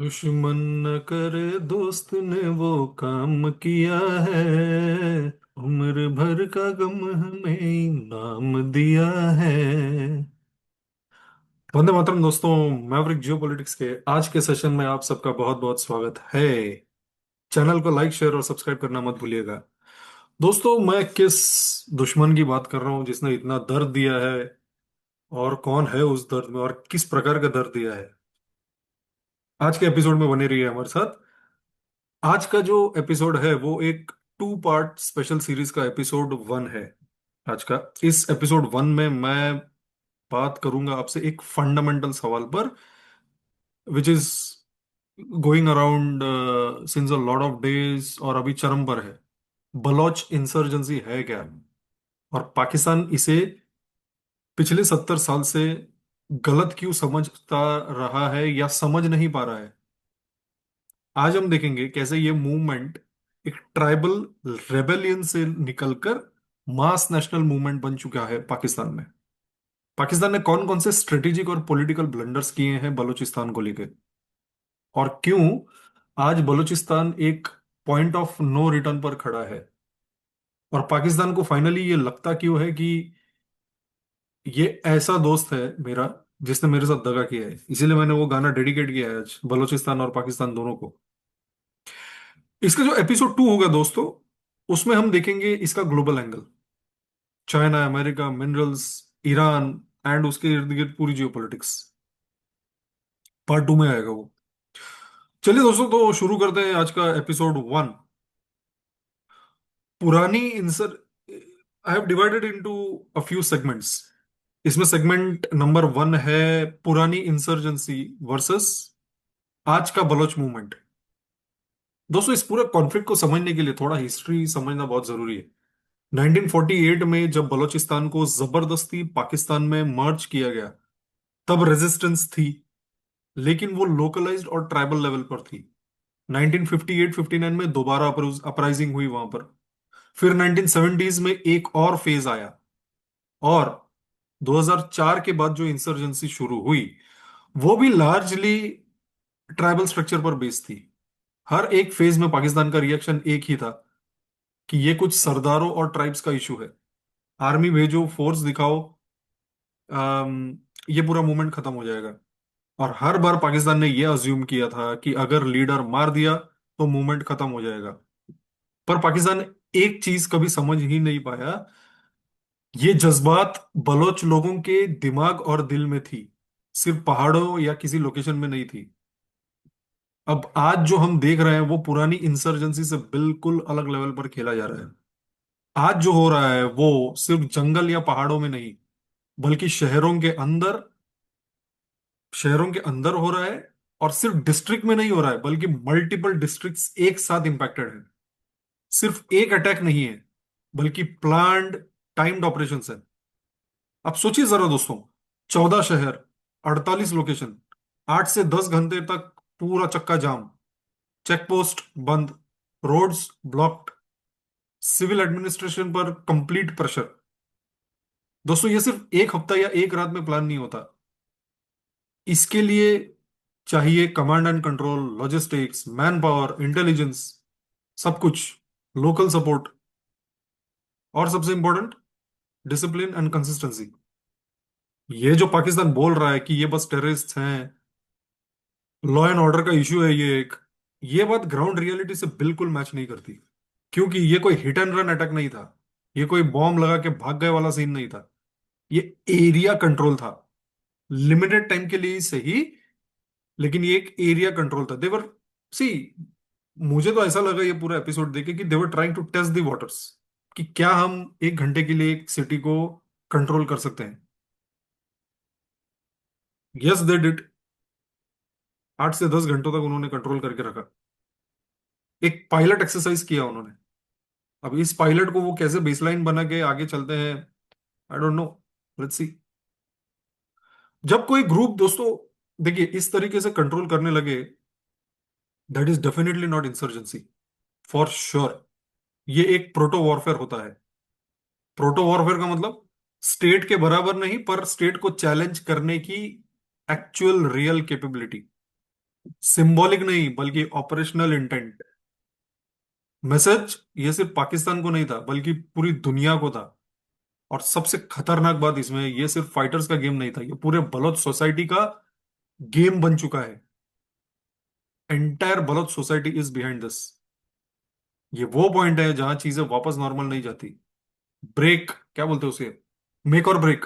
दुश्मन न करे दोस्त ने वो काम किया है। उम्र भर का गम हमें इनाम दिया है। वंदे मातरम दोस्तों। मैवरिक जियोपॉलिटिक्स के आज के सेशन में आप सबका बहुत बहुत स्वागत है। चैनल को लाइक शेयर और सब्सक्राइब करना मत भूलिएगा। दोस्तों, मैं किस दुश्मन की बात कर रहा हूं जिसने इतना दर्द दिया है, और कौन है उस दर्द में, और किस प्रकार का दर्द दिया है। आज के एपिसोड में बने रहिए हमारे साथ। आज का जो एपिसोड है वो एक टू पार्ट स्पेशल सीरीज का एपिसोड वन है। आज का इस एपिसोड वन में मैं बात करूंगा आपसे एक फंडामेंटल सवाल पर, which is going around since a lot of days और अभी चरम पर है। बलोच इंसर्जेंसी है क्या, और पाकिस्तान इसे पिछले 70 साल से गलत क्यों समझता रहा है या समझ नहीं पा रहा है। आज हम देखेंगे कैसे ये मूवमेंट एक ट्राइबल रेबेलियन से निकलकर मास नेशनल मूवमेंट बन चुका है पाकिस्तान में। पाकिस्तान ने कौन कौन से स्ट्रेटेजिक और पॉलिटिकल ब्लंडर्स किए हैं बलूचिस्तान को लेकर, और क्यों आज बलूचिस्तान एक पॉइंट ऑफ नो रिटर्न पर खड़ा है, और पाकिस्तान को फाइनली ये लगता क्यों है कि ये ऐसा दोस्त है मेरा जिसने मेरे साथ दगा किया है। इसीलिए मैंने वो गाना डेडिकेट किया है आज बलूचिस्तान और पाकिस्तान दोनों को। इसका जो एपिसोड 2 होगा दोस्तों, उसमें हम देखेंगे इसका global angle, China, America, minerals, Iran and उसके इर्द गिर्द पूरी जियोपॉलिटिक्स। पार्ट 2 में आएगा वो। चलिए दोस्तों, तो शुरू करते हैं आज का एपिसोड 1। पुरानी इंसर I have divided into a few segments. इसमें सेगमेंट नंबर 1 है पुरानी इंसर्जेंसी वर्सेस आज का बलोच मूवमेंट। दोस्तों, इस पूरे कॉन्फ्लिक्ट को समझने के लिए थोड़ा हिस्ट्री समझना बहुत जरूरी है। 1948 में जब बलूचिस्तान को जबरदस्ती पाकिस्तान में मर्ज किया गया, तब रेजिस्टेंस थी, लेकिन वो लोकलाइज्ड और ट्राइबल लेवल पर थी। 1958-59 में दोबारा अपराइजिंग हुई वहां पर। फिर 1970s में एक और फेज आया, और 2004 के बाद जो इंसर्जेंसी शुरू हुई वो भी लार्जली ट्राइबल स्ट्रक्चर पर बेस्ड थी। हर एक फेज में पाकिस्तान का रिएक्शन एक ही था कि ये कुछ सरदारों और ट्राइब्स का इशू है, आर्मी भेजो, फोर्स दिखाओ, ये पूरा मूवमेंट खत्म हो जाएगा। और हर बार पाकिस्तान ने यह अज्यूम किया था कि अगर लीडर मार दिया तो मूवमेंट खत्म हो जाएगा। पर पाकिस्तान एक चीज कभी समझ ही नहीं पाया, ये जज्बात बलोच लोगों के दिमाग और दिल में थी, सिर्फ पहाड़ों या किसी लोकेशन में नहीं थी। अब आज जो हम देख रहे हैं वो पुरानी इंसर्जेंसी से बिल्कुल अलग लेवल पर खेला जा रहा है। आज जो हो रहा है वो सिर्फ जंगल या पहाड़ों में नहीं, बल्कि शहरों के अंदर हो रहा है। और सिर्फ डिस्ट्रिक्ट में नहीं हो रहा है, बल्कि मल्टीपल डिस्ट्रिक्ट्स एक साथ इंपैक्टेड है। सिर्फ एक अटैक नहीं है, बल्कि प्लान्ड टाइम्ड ऑपरेशंस है। अब सोचिए जरा दोस्तों, 14 शहर, 48 लोकेशन, 8 से 10 घंटे तक पूरा चक्का जाम, चेक पोस्ट बंद, रोड्स ब्लॉक्ड, सिविल एडमिनिस्ट्रेशन पर कंप्लीट प्रेशर। दोस्तों, ये सिर्फ एक हफ्ता या एक रात में प्लान नहीं होता। इसके लिए चाहिए command and control, logistics, man power, intelligence, सब कुछ, लोकल सपोर्ट, और सबसे इंपॉर्टेंट डिसिप्लिन एंड कंसिस्टेंसी। ये जो पाकिस्तान बोल रहा है कि ये बस टेररिस्ट हैं, लॉ एंड ऑर्डर का इश्यू है ये एक, ये बात ग्राउंड रियलिटी से बिल्कुल मैच नहीं करती। क्योंकि ये कोई हिट एंड रन अटैक नहीं था, ये कोई बॉम्ब लगा के भाग गए वाला सीन नहीं था। ये एरिया कंट्रोल था, लिमिटेड टाइम के लिए ही सही, लेकिन ये एक एरिया कंट्रोल था। देवर सी, मुझे तो ऐसा लगा ये पूरा एपिसोड देखे कि they're trying to test the waters, कि क्या हम एक घंटे के लिए एक सिटी को कंट्रोल कर सकते हैं। Yes they did. 8 से 10 घंटों तक उन्होंने कंट्रोल करके रखा। एक पायलट एक्सरसाइज किया उन्होंने। अब इस पायलट को वो कैसे बेसलाइन बना के आगे चलते हैं, I don't know. Let's see. जब कोई ग्रुप दोस्तों, देखिए, इस तरीके से कंट्रोल करने लगे, that is definitely not insurgency, for sure. ये एक प्रोटो वॉरफेयर होता है। प्रोटो वॉरफेयर का मतलब स्टेट के बराबर नहीं, पर स्टेट को चैलेंज करने की एक्चुअल रियल कैपेबिलिटी। सिंबॉलिक नहीं बल्कि ऑपरेशनल इंटेंट। मैसेज ये सिर्फ पाकिस्तान को नहीं था बल्कि पूरी दुनिया को था। और सबसे खतरनाक बात इसमें, ये सिर्फ फाइटर्स का गेम नहीं था, ये पूरे बलोच सोसाइटी का गेम बन चुका है। Entire Baloch society is behind this. ये वो पॉइंट है जहां चीजें वापस नॉर्मल नहीं जाती। ब्रेक क्या बोलते हैं उसे, मेक और ब्रेक।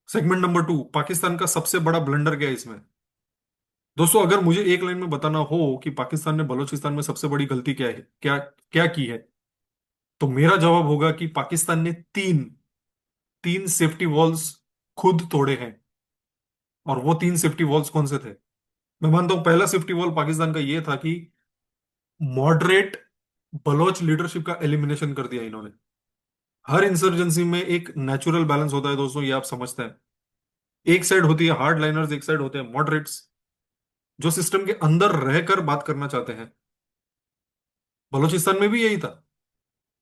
सेगमेंट नंबर 2, पाकिस्तान का सबसे बड़ा ब्लंडर क्या है इसमें। दोस्तों अगर मुझे एक लाइन में बताना हो कि पाकिस्तान ने बलूचिस्तान में सबसे बड़ी गलती क्या है, क्या क्या की है, तो मेरा जवाब होगा कि पाकिस्तान ने तीन तीन सेफ्टी वॉल्स खुद तोड़े हैं। और वो तीन सेफ्टी वॉल्स कौन से थे? मैं मानता हूं पहला सेफ्टी वॉल पाकिस्तान का ये था कि मॉडरेट बलोच लीडरशिप का एलिमिनेशन कर दिया इन्होंने। हर इंसर्जेंसी में एक नेचुरल बैलेंस होता है दोस्तों, ये आप समझते हैं। एक साइड होती है हार्ड लाइनर्स, एक साइड होते हैं मॉडरेट्स, जो सिस्टम के अंदर रहकर बात करना चाहते हैं। बलूचिस्तान में भी यही था।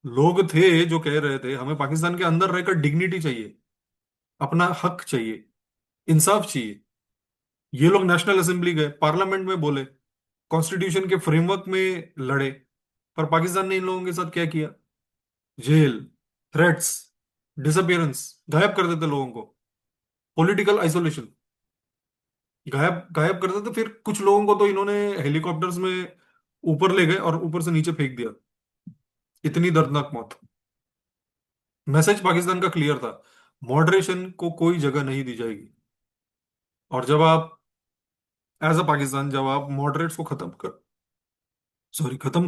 लोग थे जो कह रहे थे हमें पाकिस्तान के अंदर रहकर डिग्निटी चाहिए, अपना हक चाहिए, इंसाफ चाहिए। ये लोग नेशनल असेंबली गए, पार्लियामेंट में बोले, कॉन्स्टिट्यूशन के फ्रेमवर्क में लड़े। पर पाकिस्तान ने इन लोगों के साथ क्या किया? जेल, थ्रेट्स, डिसअपियरेंस, गायब कर देते लोगों को, पॉलिटिकल आइसोलेशन, गायब गायब कर देते। फिर कुछ लोगों को तो इन्होंने हेलीकॉप्टर्स में ऊपर ले गए और ऊपर से नीचे फेंक दिया। इतनी दर्दनाक मौत। मैसेज पाकिस्तान का क्लियर था, मॉडरेशन को कोई जगह नहीं दी जाएगी। और जब आप एज अ पाकिस्तान जब आप मॉडरेट्स को खत्म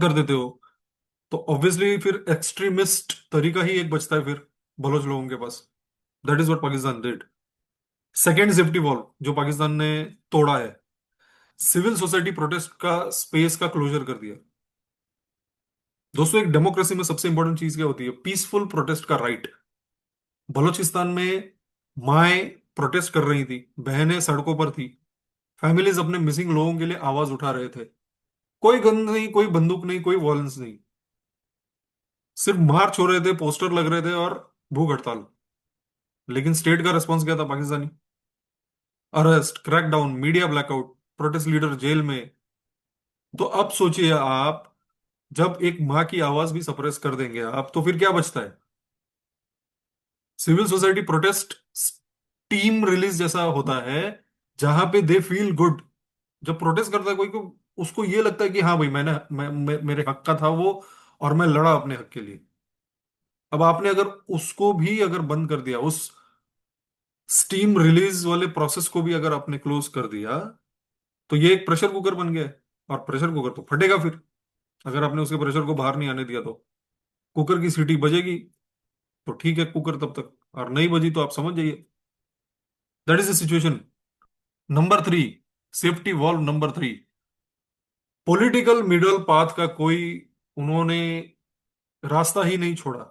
कर देते हो, तो ऑब्वियसली फिर एक्सट्रीमिस्ट तरीका ही एक बचता है फिर बलोच लोगों के पास। That is what Pakistan did. Second safety wall जो पाकिस्तान ने तोड़ा है, सिविल सोसाइटी प्रोटेस्ट का स्पेस का क्लोजर कर दिया। दोस्तों एक डेमोक्रेसी में सबसे इंपॉर्टेंट चीज क्या होती है? पीसफुल प्रोटेस्ट का राइट। बलूचिस्तान में माएं प्रोटेस्ट कर रही थी, बहनें सड़कों पर थी, फैमिलीज अपने मिसिंग लोगों के लिए आवाज उठा रहे थे। कोई गन नहीं, कोई बंदूक नहीं, कोई वॉयलेंस नहीं। सिर्फ मार्च हो रहे थे, पोस्टर लग रहे थे और भूख हड़ताल। लेकिन स्टेट का रिस्पॉन्स क्या था Pakistani? Arrest, crackdown, media blackout, protest leader jail में। तो अब सोचिए आप, जब एक माँ की आवाज भी सप्रेस कर देंगे आप, तो फिर क्या बचता है? Civil society protest team release जैसा होता है, जहां पे दे फील गुड। जब प्रोटेस्ट करता है कोई को, उसको ये लगता है कि हाँ भाई मेरे हक का था वो, और मैं लड़ा अपने हक के लिए। अब आपने अगर उसको भी अगर बंद कर दिया, उस स्टीम रिलीज वाले प्रोसेस को भी अगर आपने क्लोज कर दिया, तो ये एक प्रेशर कुकर बन गया है। और प्रेशर कुकर तो फटेगा फिर, अगर आपने उसके प्रेशर को बाहर नहीं आने दिया तो। कुकर की सीटी बजेगी तो ठीक है कुकर तब तक, और नहीं बजी तो आप समझ जाइए। That is the situation. Number 3, safety valve number 3, political middle path का कोई उन्होंने रास्ता ही नहीं छोड़ा।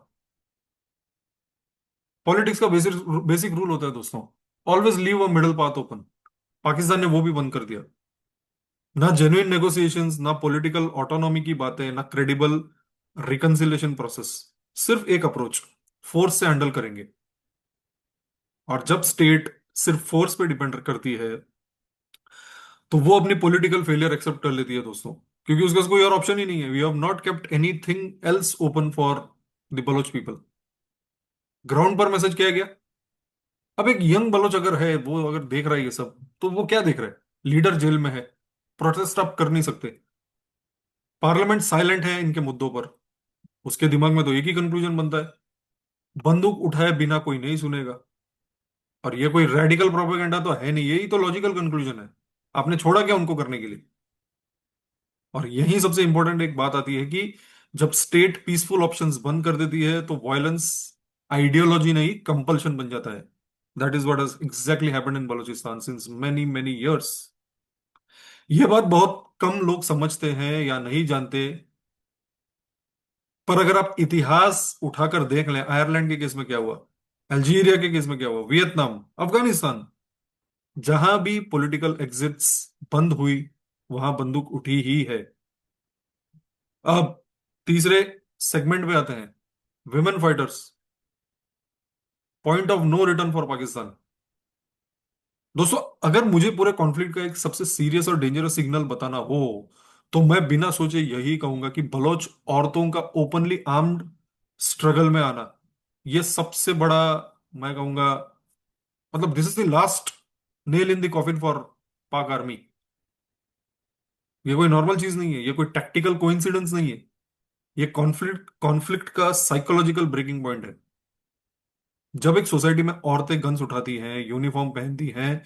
पॉलिटिक्स का बेसिक बेसिक रूल होता है दोस्तों, always leave a middle path open. Pakistan ने वो भी बंद कर दिया। ना जेन्युइन नेगोशिएशंस, ना पॉलिटिकल ऑटोनॉमी की बातें, ना क्रेडिबल रिकंसिलिएशन प्रोसेस। सिर्फ एक अप्रोच, फोर्स से हैंडल करेंगे। और जब स्टेट सिर्फ फोर्स पे डिपेंड करती है, तो वो अपनी पॉलिटिकल फेलियर एक्सेप्ट कर लेती है दोस्तों, क्योंकि उसका कोई और ऑप्शन ही नहीं है। We have not kept anything else open for the Baloch people. Ground पर मैसेज क्या गया? अब एक यंग बलोच अगर है, वो अगर देख रहा है ये सब, तो वो क्या देख रहा है? लीडर जेल में है, प्रोटेस्ट आप कर नहीं सकते, पार्लियामेंट साइलेंट है इनके मुद्दों पर। उसके दिमाग में तो एक ही कंक्लूजन बनता है, बंदूक उठाए बिना कोई नहीं सुनेगा। और ये कोई रेडिकल प्रोपेगेंडा तो है नहीं, यही तो लॉजिकल कंक्लूजन है। आपने छोड़ा क्या उनको करने के लिए? और यही सबसे इंपॉर्टेंट एक बात आती है कि जब स्टेट पीसफुल ऑप्शंस बंद कर देती है, तो वायलेंस आइडियोलॉजी नहीं कंपल्शन बन जाता है। That is what has exactly happened in Balochistan since many many years. ये बात बहुत कम लोग समझते हैं या नहीं जानते। पर अगर आप इतिहास उठाकर देख लें, आयरलैंड के केस में क्या हुआ, अल्जीरिया के केस में क्या हुआ, वियतनाम, अफगानिस्तान, जहां भी पॉलिटिकल एग्जिट्स बंद हुई, वहां बंदूक उठी ही है। अब तीसरे सेगमेंट पे आते हैं, women fighters, point of no return for Pakistan. दोस्तों, अगर मुझे पूरे कॉन्फ्लिक्ट का एक सबसे सीरियस और डेंजरस सिग्नल बताना हो, तो मैं बिना सोचे यही कहूंगा कि बलोच औरतों का ओपनली आर्म्ड स्ट्रगल में आना, ये सबसे बड़ा, मैं कहूंगा, मतलब this is the last nail in the coffin for पाक आर्मी। ये कोई नॉर्मल चीज नहीं है, ये कोई टैक्टिकल कोइंसिडेंस नहीं है। ये कॉन्फ्लिक्ट कॉन्फ्लिक्ट का साइकोलॉजिकल ब्रेकिंग पॉइंट है। जब एक सोसाइटी में औरतें गन्स उठाती हैं, यूनिफॉर्म पहनती हैं,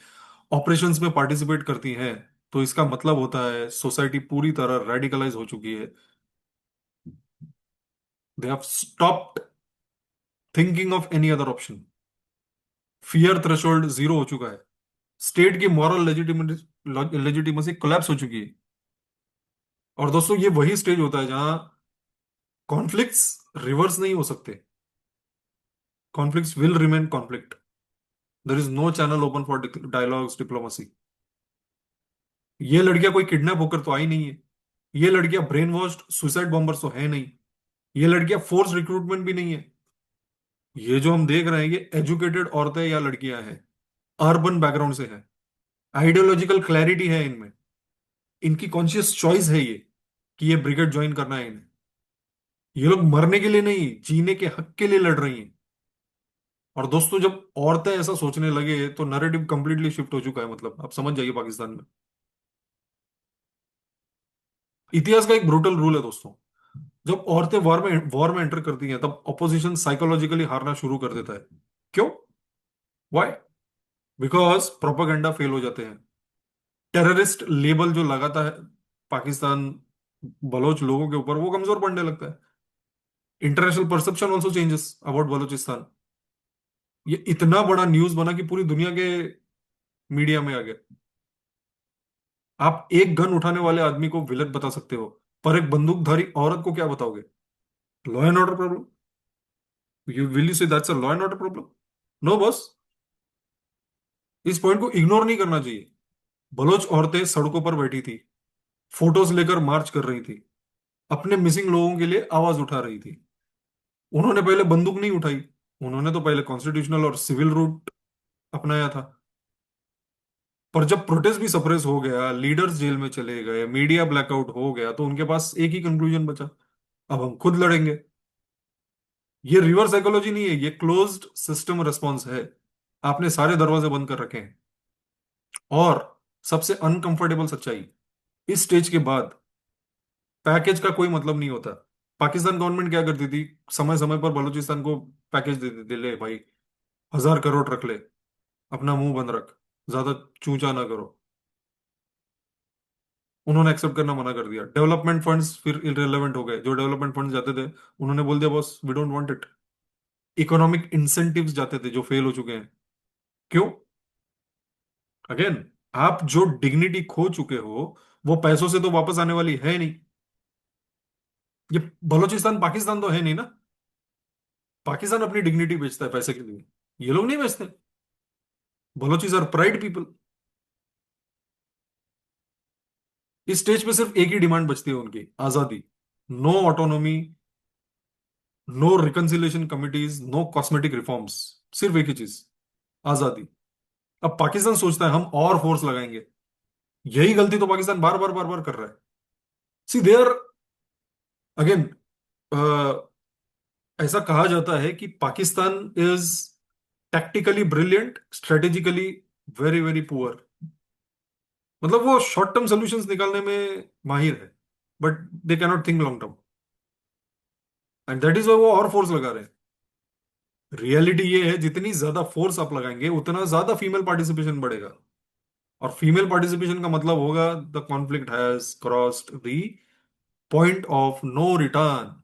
ऑपरेशंस में पार्टिसिपेट करती हैं, तो इसका मतलब होता है सोसाइटी पूरी तरह रेडिकलाइज हो चुकी है। They have stopped thinking of any other option. Fear threshold zero हो चुका है। स्टेट की मॉरल लेजिटिमेसी कोलैप्स हो चुकी है। और दोस्तों, ये वही स्टेज होता है जहां कॉन्फ्लिक्ट्स रिवर्स नहीं हो सकते। Conflicts will remain conflict. There is no channel open for dialogues diplomacy. ये लड़कियां कोई किडनैप होकर तो आई नहीं है। ये लड़कियां ब्रेन वॉश्ड सुसाइड बॉम्बर्स तो है नहीं। ये लड़कियां फोर्स रिक्रूटमेंट भी नहीं है। ये जो हम देख रहे हैं, ये एजुकेटेड औरतें या लड़कियां हैं, अर्बन बैकग्राउंड से हैं, आइडियोलॉजिकल क्लैरिटी है इनमें, इनकी कॉन्शियस चॉइस है ये कि ये ब्रिगेड ज्वाइन करना है इन्हें। ये लोग मरने के लिए नहीं, जीने के हक के लिए लड़ रही हैं। और दोस्तों, जब औरतें ऐसा सोचने लगे तो नैरेटिव कंप्लीटली शिफ्ट हो चुका है। मतलब आप समझ जाइए पाकिस्तान में। इतिहास का एक ब्रूटल रूल है दोस्तों। जब औरतें वॉर में एंटर करती हैं, तब ऑपोजिशन साइकोलॉजिकली हारना शुरू कर देता है। क्यों? वाई? बिकॉज प्रोपागेंडा फेल हो जाते हैं। टेररिस्ट लेबल जो लगाता है पाकिस्तान बलोच लोगों के ऊपर, वो कमजोर पड़ने लगता है। International perception also changes about Balochistan. ये इतना बड़ा न्यूज बना कि पूरी दुनिया के मीडिया में आ गया। आप एक गन उठाने वाले आदमी को विलन बता सकते हो, पर एक बंदूकधारी औरत को क्या बताओगे? Law and order problem. You will you say that's a law and order problem? No boss. इस पॉइंट को इग्नोर नहीं करना चाहिए। बलोच औरतें सड़कों पर बैठी थी, फोटोज लेकर मार्च कर रही थी, अपने मिसिंग लोगों के लिए आवाज उठा रही थी। उन्होंने पहले बंदूक नहीं उठाई। उन्होंने तो पहले कॉन्स्टिट्यूशनल और सिविल रूट अपनाया था। पर जब प्रोटेस्ट भी सप्रेस हो गया, लीडर्स जेल में चले गए, मीडिया ब्लैकआउट हो गया, तो उनके पास एक ही कंक्लूजन बचा, अब हम खुद लड़ेंगे। ये रिवर्स साइकोलॉजी नहीं है, ये क्लोज्ड सिस्टम रिस्पॉन्स है। आपने सारे दरवाजे बंद कर रखे हैं। और सबसे अनकंफर्टेबल सच्चाई, इस स्टेज के बाद पैकेज का कोई मतलब नहीं होता। पाकिस्तान गवर्नमेंट क्या करती थी? समय समय पर बलूचिस्तान को पैकेज दे देती थी, ले भाई, 1,000 करोड़ रख ले, अपना मुंह बंद रख, ज्यादा चूचा ना करो। उन्होंने एक्सेप्ट करना मना कर दिया। डेवलपमेंट फंड्स फिर इररिलेवेंट हो गए। जो डेवलपमेंट फंड्स जाते थे, उन्होंने बोल दिया boss we don't want it. Economic incentives जाते थे जो फेल हो चुके हैं। क्यों? अगेन, आप जो डिग्निटी खो चुके हो, वो पैसों से तो वापस आने वाली है नहीं। ये बलूचिस्तान पाकिस्तान तो है नहीं ना। पाकिस्तान अपनी डिग्निटी बेचता है पैसे के लिए, ये लोग नहीं बेचते। Balochis are pride people. इस स्टेज पे सिर्फ एक ही डिमांड बचती है उनकी, आजादी। No autonomy, no reconciliation committees, no cosmetic reforms. सिर्फ एक ही चीज, आजादी। अब पाकिस्तान सोचता है हम और फोर्स लगाएंगे। यही गलती तो पाकिस्तान बार बार बार बार कर रहा है। सी देयर, अगेन, ऐसा कहा जाता है कि Pakistan is tactically brilliant, strategically very very poor. मतलब वो शॉर्ट टर्म सॉल्यूशंस निकालने में माहिर है, but they cannot think long term. And that is why वो और फोर्स लगा रहे हैं। रियलिटी ये है, जितनी ज्यादा फोर्स आप लगाएंगे, उतना ज्यादा फीमेल पार्टिसिपेशन बढ़ेगा। और फीमेल पार्टिसिपेशन का मतलब होगा the conflict has crossed the point of no return.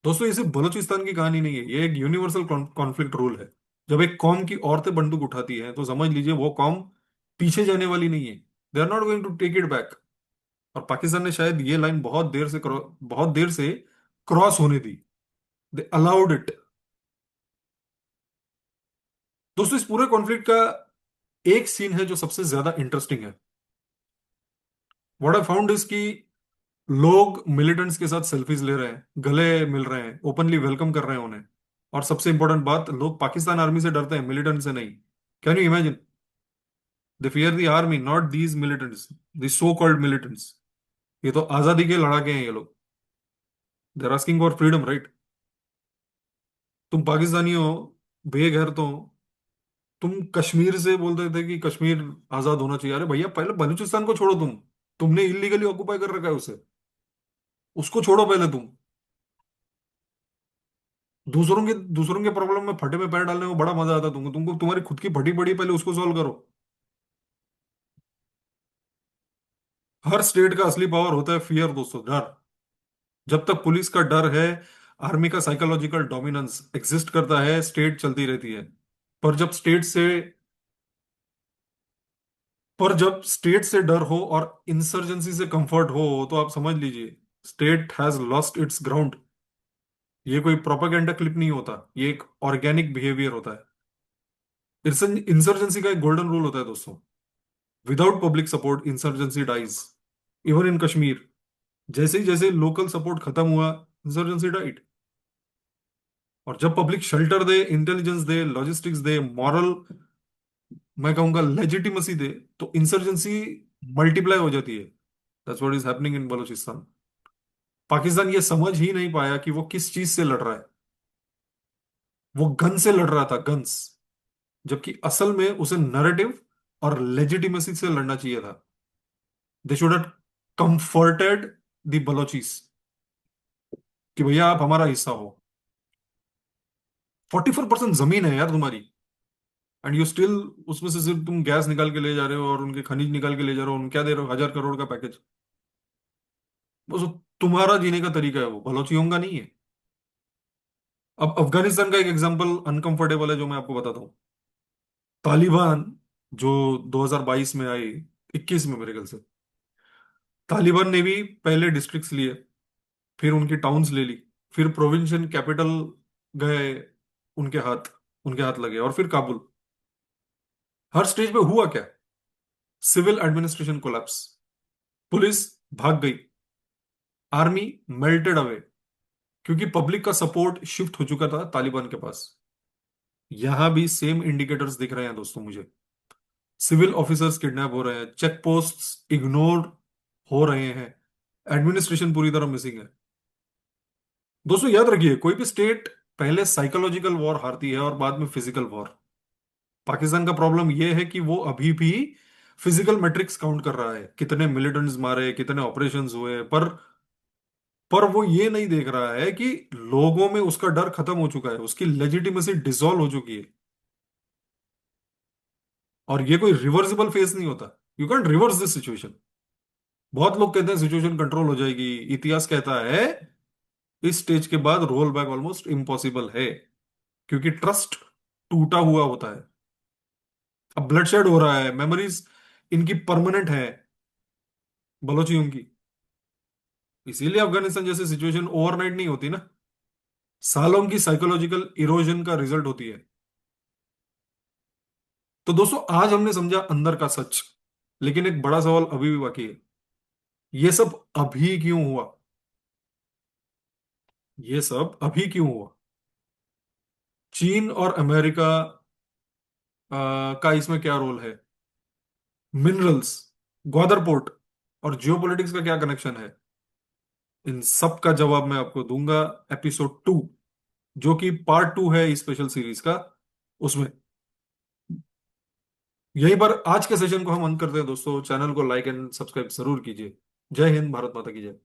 दोस्तों, ये सिर्फ बलूचिस्तान की कहानी नहीं है, ये एक यूनिवर्सल कॉन्फ्लिक्ट रूल है। जब एक कौम की औरतें बंदूक उठाती हैं, तो समझ लीजिए वो कौम पीछे जाने वाली नहीं है। They are not going to take it back. और पाकिस्तान ने शायद ये लाइन बहुत देर से क्रॉस होने दी। They allowed it. दोस्तों, इस पूरे कॉन्फ्लिक्ट का एक सीन है जो सबसे ज्यादा इंटरेस्टिंग है। व्हाट आई फाउंड इज कि लोग मिलिटेंट्स के साथ सेल्फीज ले रहे हैं, गले मिल रहे हैं, ओपनली वेलकम कर रहे हैं उन्हें। और सबसे इंपॉर्टेंट बात, लोग पाकिस्तान आर्मी से डरते हैं, मिलिटेंट से नहीं। Can you imagine? They fear the army, not these militants, the so called militants. ये तो आजादी के लड़ाके हैं ये लोग। They are asking for freedom, right? तुम पाकिस्तानी हो, बेघर तो हो। तुम कश्मीर से बोलते थे कि कश्मीर आजाद होना चाहिए। अरे भैया, पहले बलूचिस्तान को छोड़ो तुमने इलीगली ऑक्युपाई कर रखा है उसे। उसको छोड़ो पहले तुम। दूसरों के प्रॉब्लम में फटे में पैर डालने में बड़ा मजा आता है तुमको। तुमको तुम्हारी खुद की फटी पड़ी, पहले उसको सॉल्व करो। हर स्टेट का असली पावर होता है फियर दोस्तों, डर। जब तक पुलिस का डर है, आर्मी का साइकोलॉजिकल डोमिनेंस एग्जिस्ट करता है, स्टेट चलती रहती है। पर जब स्टेट से पर जब स्टेट से डर हो और इंसर्जेंसी से कंफर्ट हो, तो आप समझ लीजिए, state has lost its ground. ये कोई प्रोपागेंडा क्लिप नहीं होता, ये एक ऑर्गेनिक बिहेवियर होता है। इंसर्जेंसी का एक गोल्डन रूल होता है दोस्तों। Without public support insurgency dies. Even in Kashmir, जैसे ही जैसे लोकल सपोर्ट खत्म हुआ, इंसर्जेंसी डाइड। और जब पब्लिक शेल्टर दे, इंटेलिजेंस दे, लॉजिस्टिक्स दे, मॉरल, मैं कहूंगा लेजिटिमेसी दे, तो इंसर्जेंसी मल्टीप्लाई हो जाती है। That's what is happening in Balochistan. Pakistan ये समझ ही नहीं पाया कि वो किस चीज से लड़ रहा है। वो गन से लड़ रहा था, गन्स। जबकि असल में उसे नैरेटिव और लेजिटिमेसी से लड़ना चाहिए था। They should have comforted the Balochis कि भैया आप हमारा हिस्सा हो। 44% जमीन है यार तुम्हारी, एंड यू स्टिल उसमें से सिर्फ तुम गैस निकाल के ले जा रहे हो और उनके खनिज निकाल के ले जा रहे हो। उन क्या दे रहे हो? 1,000 करोड़ का पैकेज। बस वो तुम्हारा जीने का तरीका है, वो बलोचियों का नहीं है। अब अफगानिस्तान का एक एग्जांपल अनकंफर्टेबल है जो मैं आपको बताता हूँ। तालिबान जो 2022 में आई, 21 में मेरे ख्याल से, तालिबान ने भी पहले डिस्ट्रिक्ट्स लिए, फिर उनकी टाउन्स ले ली, फिर प्रोविंशियल कैपिटल गए, उनके हाथ उनके हाथ लगे, और फिर काबुल। हर स्टेज पे हुआ क्या? सिविल एडमिनिस्ट्रेशन कोलैप्स, पुलिस भाग गई, आर्मी मेल्टेड अवे, क्योंकि पब्लिक का सपोर्ट शिफ्ट हो चुका था तालिबान के पास। यहां भी सेम इंडिकेटर्स दिख रहे हैं दोस्तों मुझे। सिविल ऑफिसर्स किडनैप हो रहे हैं, चेक पोस्ट इग्नोर हो रहे हैं, एडमिनिस्ट्रेशन पूरी तरह मिसिंग है। दोस्तों याद रखिए, कोई भी स्टेट पहले साइकोलॉजिकल वॉर हारती है और बाद में फिजिकल वॉर। पाकिस्तान का प्रॉब्लम यह है कि वो अभी भी फिजिकल मैट्रिक्स काउंट कर रहा है, कितने मिलिटेंट्स मारे, कितने ऑपरेशंस हुए, पर वो ये नहीं देख रहा है कि लोगों में उसका डर खत्म हो चुका है, उसकी लेजिटिमेसी डिसॉल्व हो चुकी है। और ये कोई रिवर्सिबल फेस नहीं होता। You can't reverse this situation. बहुत लोग कहते हैं सिचुएशन कंट्रोल हो जाएगी, इतिहास कहता है इस स्टेज के बाद रोल बैक ऑलमोस्ट इम्पॉसिबल है, क्योंकि ट्रस्ट टूटा हुआ होता है। अब ब्लडशेड हो रहा है, मेमोरीज इनकी परमानेंट है, बलोचियों की। इसीलिए अफगानिस्तान जैसी सिचुएशन ओवरनाइट नहीं होती ना, सालों की साइकोलॉजिकल इरोजन का रिजल्ट होती है। तो दोस्तों, आज हमने समझा अंदर का सच, लेकिन एक बड़ा सवाल अभी भी बाकी है। ये सब अभी क्यों हुआ? ये सब अभी क्यों हुआ? चीन और अमेरिका का इसमें क्या रोल है? मिनरल्स, ग्वादर पोर्ट और जियोपॉलिटिक्स का क्या कनेक्शन है? इन सब का जवाब मैं आपको दूंगा एपिसोड 2, जो कि पार्ट 2 है इस स्पेशल सीरीज का, उसमें। यहीं पर आज के सेशन को हम अंत करते हैं दोस्तों। चैनल को लाइक एंड सब्सक्राइब जरूर कीजिए। जय हिंद, भारत माता की जय।